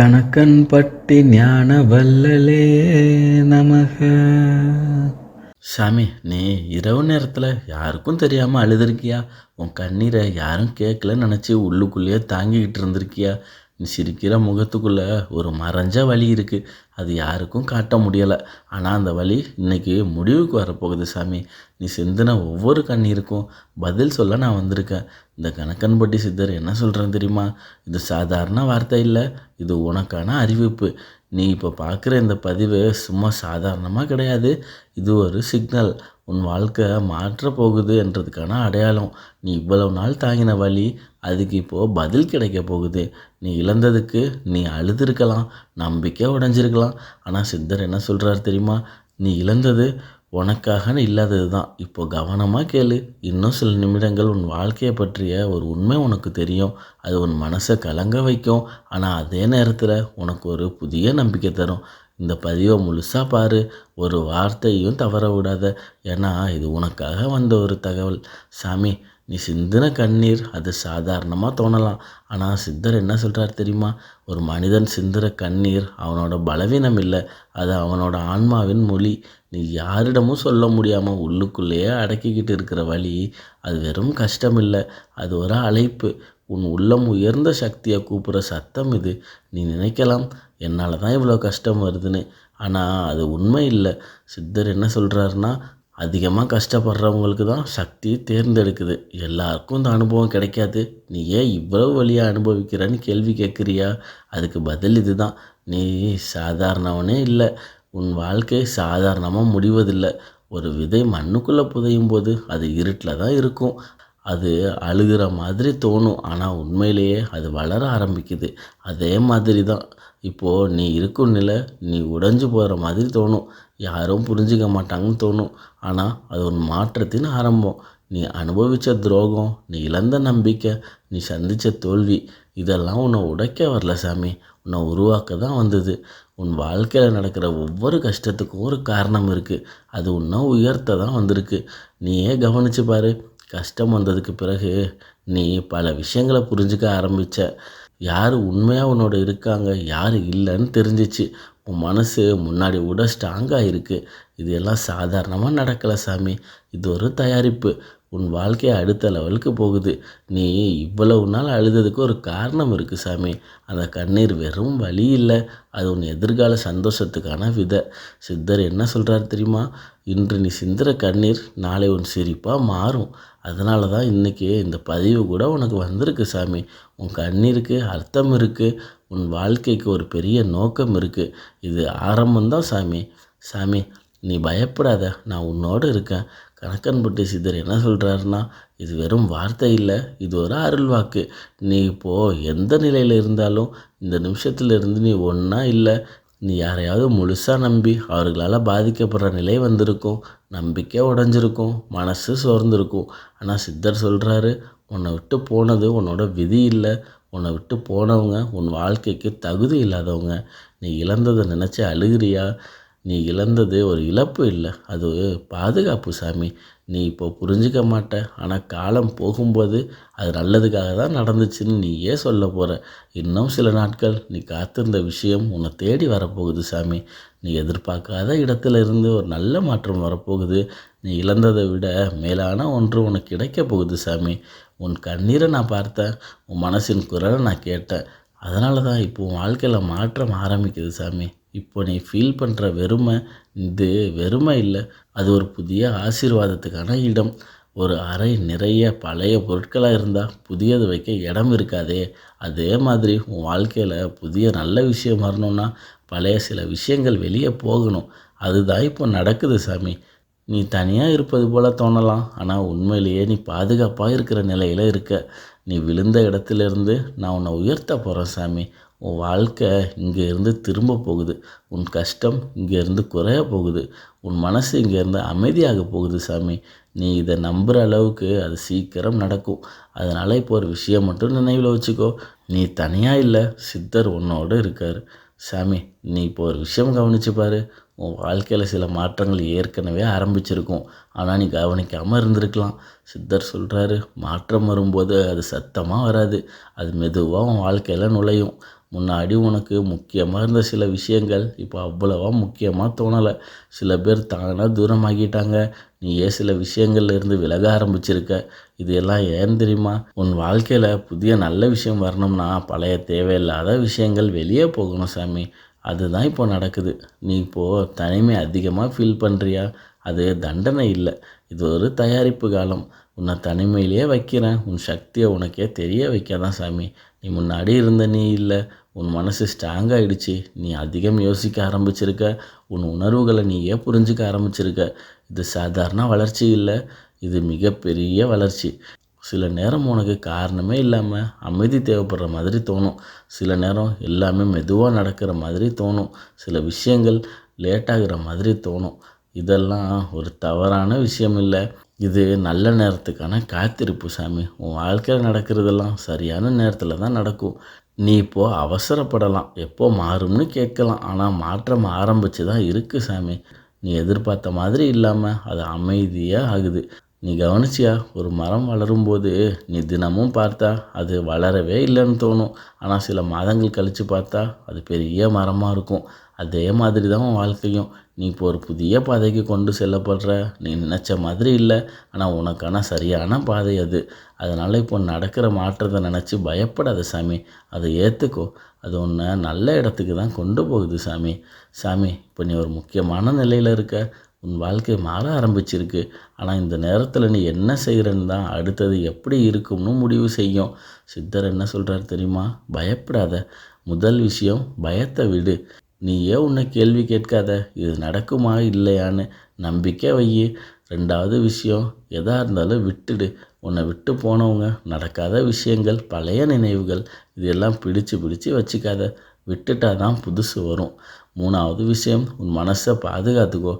கணக்கன்பட்டி ஞான வல்லலே நமக. சாமி, நீ இரவு நேரத்தில் யாருக்கும் தெரியாமல் அழுதுருக்கியா? உன் கண்ணீரை யாரும் கேட்கலன்னு நினச்சி உள்ளுக்குள்ளேயே தாங்கிக்கிட்டு இருந்திருக்கியா? நீ சிரிக்கிற முகத்துக்குள்ளே ஒரு மறைஞ்ச வலி இருக்குது. அது யாருக்கும் காட்ட முடியலை. ஆனால் அந்த வலி இன்னைக்கு முடிவுக்கு வரப்போகுது சாமி. நீ சிந்தின ஒவ்வொரு கண்ணீருக்கும் பதில் சொல்ல நான் வந்திருக்கேன். இந்த கணக்கன்பட்டி சித்தர் என்ன சொல்கிறேன்னு தெரியுமா? இது சாதாரண வார்த்தை இல்லை, இது உனக்கான அறிவிப்பு. நீ இப்போ பார்க்குற இந்த பதிவு சும்மா சாதாரணமாக கிடையாது. இது ஒரு சிக்னல். உன் வாழ்க்கை மாற்ற போகுது என்றதுக்கான அடையாளம். நீ இவ்வளவு நாள் தாங்கின வலி, அதுக்கு இப்போது பதில் கிடைக்க போகுது. நீ இழந்ததுக்கு நீ அழுதுருக்கலாம், நம்பிக்கை உடைஞ்சிருக்கலாம். ஆனால் சித்தர் என்ன சொல்கிறார் தெரியுமா? நீ இழந்தது உனக்காக இல்லாதது தான். இப்போ கவனமாக கேளு. இன்னும் சில நிமிடங்கள் உன் வாழ்க்கையை பற்றிய ஒரு உண்மை உனக்கு தெரியும். அது உன் மனசை கலங்க வைக்கும். ஆனால் அதே நேரத்தில் உனக்கு ஒரு புதிய நம்பிக்கை தரும். இந்த பதிவை முழுசாக பாரு. ஒரு வார்த்தையும் தவற விடாத. ஏன்னா இது உனக்காக வந்த ஒரு தகவல். சாமி, நீ சிந்தின கண்ணீர் அது சாதாரணமாக தோணலாம். ஆனால் சித்தர் என்ன சொல்கிறார் தெரியுமா? ஒரு மனிதன் சிந்துற கண்ணீர் அவனோட பலவீனம் இல்லை, அது அவனோட ஆன்மாவின் மொழி. நீ யாரிடமும் சொல்ல முடியாமல் உள்ளுக்குள்ளேயே அடக்கிக்கிட்டு இருக்கிற வலி, அது வெறும் கஷ்டம் இல்லை, அது ஒரு அழைப்பு. உன் உள்ளம் உயர்ந்த சக்தியை கூப்பிட்ற சத்தம் இது. நீ நினைக்கலாம், என்னால் தான் இவ்வளோ கஷ்டம் வருதுன்னு. ஆனால் அது உண்மை இல்லை. சித்தர் என்ன சொல்கிறாருன்னா, அதிகமாக கஷ்டப்படுறவங்களுக்கு தான் சக்தி தேர்ந்தெடுக்குது. எல்லாருக்கும் இந்த அனுபவம் கிடைக்காது. நீ ஏன் இவ்வளவு வழியாக அனுபவிக்கிறன்னு கேள்வி கேட்குறியா? அதுக்கு பதில் இது தான். நீ சாதாரணவனே இல்லை. உன் வாழ்க்கை சாதாரணமாக முடிவதில்லை. ஒரு விதை மண்ணுக்குள்ளே புதையும் போது அது இருட்டில் தான் இருக்கும். அது அழுகிற மாதிரி தோணும், ஆனால் உண்மையிலேயே அது வளர ஆரம்பிக்குது. அதே மாதிரி தான் இப்போது நீ இருக்கும் நிலை, நீ உடைஞ்சு போகிற மாதிரி தோணும். யாரும் புரிஞ்சிக்க மாட்டாங்கன்னு தோணும். ஆனால் அது ஒரு மாற்றத்தின் ஆரம்பம். நீ அனுபவித்த துரோகம், நீ இழந்த நம்பிக்கை, நீ சந்தித்த தோல்வி, இதெல்லாம் உன்னை உடைக்க வரல சாமி, உன்னை உருவாக்க தான் வந்தது. உன் வாழ்க்கையில் நடக்கிற ஒவ்வொரு கஷ்டத்துக்கும் ஒரு காரணம் இருக்குது. அது உன்னை உயர்த்த தான் வந்திருக்கு. நீயே கவனித்து பாரு. கஷ்டம் வந்ததுக்கு பிறகு நீ பல விஷயங்களை புரிஞ்சுக்க ஆரம்பித்த. யார் உண்மையாக உன்னோட இருக்காங்க, யார் இல்லைன்னு தெரிஞ்சிச்சு. உன் மனசு முன்னாடி விட ஸ்ட்ராங்காக இருக்குது. இது எல்லாம் சாதாரணமாக நடக்கலை சாமி. இது ஒரு தயாரிப்பு. உன் வாழ்க்கையை அடுத்த லெவலுக்கு போகுது. நீ இவ்வளவு நாள் அழுததுக்கு ஒரு காரணம் இருக்குது சாமி. அந்த கண்ணீர் வெறும் வலி இல்லை, அது உன் எதிர்கால சந்தோஷத்துக்கான விதை. சித்தர் என்ன சொல்கிறார் தெரியுமா? இன்று நீ சிந்துற கண்ணீர் நாளை உன் சிரிப்பாக மாறும். அதனால தான் இன்றைக்கி இந்த பதிவு கூட உனக்கு வந்திருக்கு சாமி. உன் கண்ணீருக்கு அர்த்தம் இருக்குது. உன் வாழ்க்கைக்கு ஒரு பெரிய நோக்கம் இருக்குது. இது ஆரம்பம்தான் சாமி. சாமி, நீ பயப்படாத, நான் உன்னோடு இருக்கேன். கணக்கன்பட்டி சித்தர் என்ன சொல்கிறாருன்னா, இது வெறும் வார்த்தை இல்லை, இது ஒரு அருள் வாக்கு. நீ இப்போது எந்த நிலையில் இருந்தாலும் இந்த நிமிஷத்துலேருந்து நீ ஒன்றா இல்லை. நீ யாரையாவது முழுசாக நம்பி அவர்களால் பாதிக்கப்படுற நிலை வந்திருக்கும். நம்பிக்கை உடஞ்சிருக்கும், மனசு சோர்ந்திருக்கும். ஆனால் சித்தர் சொல்கிறாரு, உன்னை விட்டு போனது உன்னோட விதி இல்லை. உன்னை விட்டு போனவங்க உன் வாழ்க்கைக்கு தகுதி இல்லாதவங்க. நீ இழந்ததை நினச்சி அழுகிறியா? நீ இழந்தது ஒரு இழப்பு இல்லை, அது பாதுகாப்பு சாமி. நீ இப்போ புரிஞ்சிக்க மாட்ட, ஆனால் காலம் போகும்போது அது நல்லதுக்காக தான் நடந்துச்சுன்னு நீயே சொல்ல போகிற. இன்னும் சில நாட்கள் நீ காத்திருந்த விஷயம் உன்னை தேடி வரப்போகுது சாமி. நீ எதிர்பார்க்காத இடத்துல இருந்து ஒரு நல்ல மாற்றம் வரப்போகுது. நீ இழந்ததை விட மேலான ஒன்று உனக்கு கிடைக்க போகுது சாமி. உன் கண்ணீரை நான் பார்த்தேன், உன் மனசின் குரலை நான் கேட்டேன். அதனால தான் இப்போ உன் வாழ்க்கையில் மாற்றம் ஆரம்பிக்குது சாமி. இப்போ நீ ஃபீல் பண்ணுற வெறுமை, இது வெறுமை இல்லை, அது ஒரு புதிய ஆசீர்வாதத்துக்கான இடம். ஒரு அறை நிறைய பழைய பொருட்களாக இருந்தால் புதியது வைக்க இடம் இருக்காதே, அதே மாதிரி உன் வாழ்க்கையில் புதிய நல்ல விஷயம் வரணும்னா பழைய சில விஷயங்கள் வெளியே போகணும். அதுதான் இப்போ நடக்குது சாமி. நீ தனியாக இருப்பது போல் தோணலாம், ஆனால் உண்மையிலேயே நீ பாதுகாப்பாக இருக்கிற நிலையில் இருக்க. நீ விழுந்த இடத்துலேருந்து நான் உன்னை உயர்த்த போகிறேன் சாமி. உன் வாழ்க்கை இங்கே இருந்து திரும்ப போகுது. உன் கஷ்டம் இங்கேருந்து குறைய போகுது. உன் மனசு இங்கேருந்து அமைதியாக போகுது சாமி. நீ இதை நம்புகிற அளவுக்கு அது சீக்கிரம் நடக்கும். அதனால் இப்போ ஒரு விஷயம் மட்டும் நினைவில் வச்சுக்கோ. நீ தனியாக இல்லை, சித்தர் உன்னோடு இருக்கார். சாமி, நீ இப்போ ஒரு விஷயம் கவனிச்சு பாரு. உன் வாழ்க்கையில் சில மாற்றங்கள் ஏற்கனவே ஆரம்பிச்சிருக்கும். ஆனால் நீ கவனிக்காமல் இருந்திருக்கலாம். சித்தர் சொல்கிறாரு, மாற்றம் வரும்போது அது சத்தமாக வராது, அது மெதுவாக உன் வாழ்க்கையில் நுழையும். முன்னாடி உனக்கு முக்கியமாக இருந்த சில விஷயங்கள் இப்போ அவ்வளவா முக்கியமாக தோணலை. சில பேர் தானாக தூரமாகிட்டாங்க. நீயே சில விஷயங்கள்ல இருந்து விலக ஆரம்பிச்சிருக்க. இது எல்லாம் ஏன் தெரியுமா? உன் வாழ்க்கையில் புதிய நல்ல விஷயம் வரணும்னா பழைய தேவையில்லாத விஷயங்கள் வெளியே போகணும் சாமி. அதுதான் இப்போ நடக்குது. நீ இப்போது தனிமை அதிகமாக ஃபீல் பண்ணுறியா? அது தண்டனை இல்லை, இது ஒரு தயாரிப்பு காலம். உன்னை தனிமையிலேயே வைக்கிறேன், உன் சக்தியை உனக்கே தெரிய வைக்காதான் சாமி. நீ முன்னாடி இருந்த நீ இல்லை. உன் மனசு ஸ்ட்ராங் ஆகிடுச்சு. நீ அதிகம் யோசிக்க ஆரம்பிச்சிருக்க. உன் உணர்வுகளை நீயே புரிஞ்சிக்க ஆரம்பிச்சிருக்க. இது சாதாரண வளர்ச்சி இல்லை, இது மிகப்பெரிய வளர்ச்சி. சில நேரம் உனக்கு காரணமே இல்லாமல் அமைதி தேவைப்படுற மாதிரி தோணும். சில நேரம் எல்லாமே மெதுவாக நடக்கிற மாதிரி தோணும். சில விஷயங்கள் லேட்டாகிற மாதிரி தோணும். இதெல்லாம் ஒரு தவறான விஷயம் இல்லை, இது நல்ல நேரத்துக்கான காத்திருப்பு சாமி. உன் வாழ்க்கையில் நடக்கிறதெல்லாம் சரியான நேரத்தில் தான் நடக்கும். நீ இப்போது அவசரப்படலாம், எப்போ மாறும்னு கேட்கலாம். ஆனால் மாற்றம் ஆரம்பித்து தான் இருக்குது சாமி. நீ எதிர்பார்த்த மாதிரி இல்லாமல் அது அமைதியாக ஆகுது. நீ கவனிச்சியா? ஒரு மரம் வளரும்போது நீ தினமும் பார்த்தா அது வளரவே இல்லைன்னு தோணும். ஆனால் சில மாதங்கள் கழித்து பார்த்தா அது பெரிய மரமாக இருக்கும். அதே மாதிரி தான் உன் வாழ்க்கையும். நீ இப்போ ஒரு புதிய பாதைக்கு கொண்டு செல்லப்படுற. நீ நினச்ச மாதிரி இல்லை, ஆனால் உனக்கான சரியான பாதை அது. அதனால் இப்போ நடக்கிற மாற்றத்தை நினச்சி பயப்படாத சாமி. அதை ஏற்றுக்கோ. அது உன்னை நல்ல இடத்துக்கு தான் கொண்டு போகுது சாமி. சாமி, இப்போ நீ ஒரு முக்கியமான நிலையில் இருக்க. உன் வாழ்க்கை மாற ஆரம்பிச்சிருக்கு. ஆனால் இந்த நேரத்தில் நீ என்ன செய்கிறன்னு தான் அடுத்தது எப்படி இருக்கும்னு முடிவு செய்யும். சித்தர் என்ன சொல்கிறார் தெரியுமா? பயப்படாத. முதல் விஷயம், பயத்தை விடு. நீயே உன்னை கேள்வி கேட்காத, இது நடக்குமா இல்லையான்னு. நம்பிக்கை வை. ரெண்டாவது விஷயம், எதாக இருந்தாலும் விட்டுடு. உன்னை விட்டு போனவங்க, நடக்காத விஷயங்கள், பழைய நினைவுகள், இதெல்லாம் பிடிச்சு பிடிச்சு வச்சுக்காத. விட்டுட்டா தான் புதுசு வரும். மூணாவது விஷயம், உன் மனசை பாதுகாத்துக்கோ.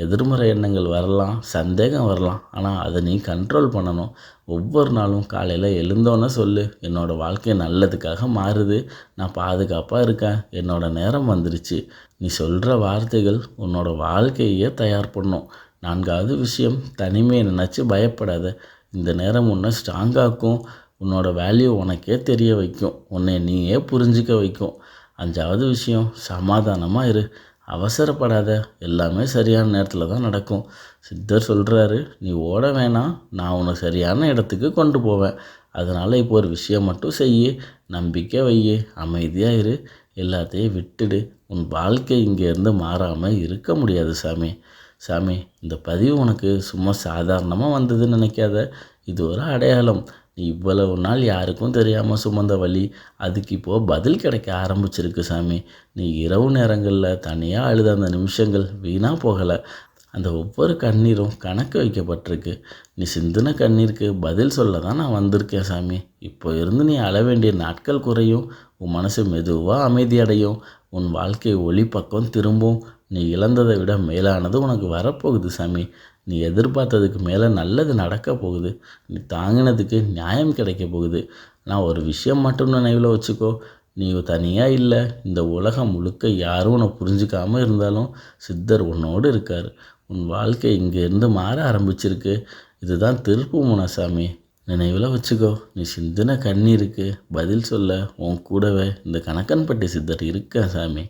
எதிர்மறை எண்ணங்கள் வரலாம், சந்தேகம் வரலாம், ஆனால் அதை நீ கண்ட்ரோல் பண்ணணும். ஒவ்வொரு நாளும் காலையில் எழுந்தோன்னே சொல்லு, என்னோடய வாழ்க்கை நல்லதுக்காக மாறுது, நான் பாதுகாப்பாக இருக்கேன், என்னோடய நேரம் வந்துருச்சு. நீ சொல்கிற வார்த்தைகள் உன்னோட வாழ்க்கையே தயார் பண்ணும். நான்காவது விஷயம், தனிமையை நினச்சி பயப்படாத. இந்த நேரம் உன்னை ஸ்ட்ராங்காக்கும். உன்னோட வேல்யூ உனக்கே தெரிய வைக்கும். உன்னை நீயே புரிஞ்சிக்க வைக்கும். அஞ்சாவது விஷயம், சமாதானமாக இரு. அவசரப்படாத. எல்லாமே சரியான நேரத்தில் தான் நடக்கும். சித்தர் சொல்கிறாரு, நீ ஓட வேணாம், நான் உன்னை சரியான இடத்துக்கு கொண்டு போவேன். அதனால் இப்போ ஒரு விஷயம் மட்டும் செய், நம்பிக்கை வை, அமைதியாக இரு, எல்லாத்தையும் விட்டுடு. உன் வாழ்க்கை இங்கேருந்து மாறாமல் இருக்க முடியாது சாமி. சாமி, இந்த பதிவு உனக்கு சும்மா சாதாரணமாக வந்ததுன்னு நினைக்காத. இது ஒரு அடையாளம். நீ இவ்வளவு நாள் யாருக்கும் தெரியாமல் சுமந்த வலி, அதுக்கு இப்போது பதில் கிடைக்க ஆரம்பிச்சிருக்கு சாமி. நீ இரவு நேரங்களில் தனியாக அழுத அந்த நிமிஷங்கள் வீணாக போகலை. அந்த ஒவ்வொரு கண்ணீரும் கணக்கு வைக்கப்பட்டிருக்கு. நீ சிந்தின கண்ணீருக்கு பதில் சொல்ல தான் நான் வந்திருக்கேன் சாமி. இப்போ இருந்து நீ அழ வேண்டிய நாட்கள் குறையும். உன் மனசு மெதுவாக அமைதியடையும். உன் வாழ்க்கை ஒளி பக்கம் திரும்பும். நீ இழந்ததை விட மேலானது உனக்கு வரப்போகுது சாமி. நீ எதிர்பார்த்ததுக்கு மேலே நல்லது நடக்க போகுது. நீ தாங்கினதுக்கு நியாயம் கிடைக்க போகுது. நான் ஒரு விஷயம் மட்டும் நினைவில் வச்சுக்கோ, நீ தனியாக இல்லை. இந்த உலகம் முழுக்க யாரும் உன்னை புரிஞ்சிக்காமல் இருந்தாலும் சித்தர் உன்னோடு இருக்கார். உன் வாழ்க்கை இங்கேருந்து மாற ஆரம்பிச்சிருக்கு. இதுதான் திருப்பு முனை சாமி. நினைவில் வச்சுக்கோ. நீ சிந்தின கண்ணீருக்கு பதில் சொல்ல உன் கூடவே இந்த கணக்கன்பட்டி சித்தர் இருக்கேன் சாமி.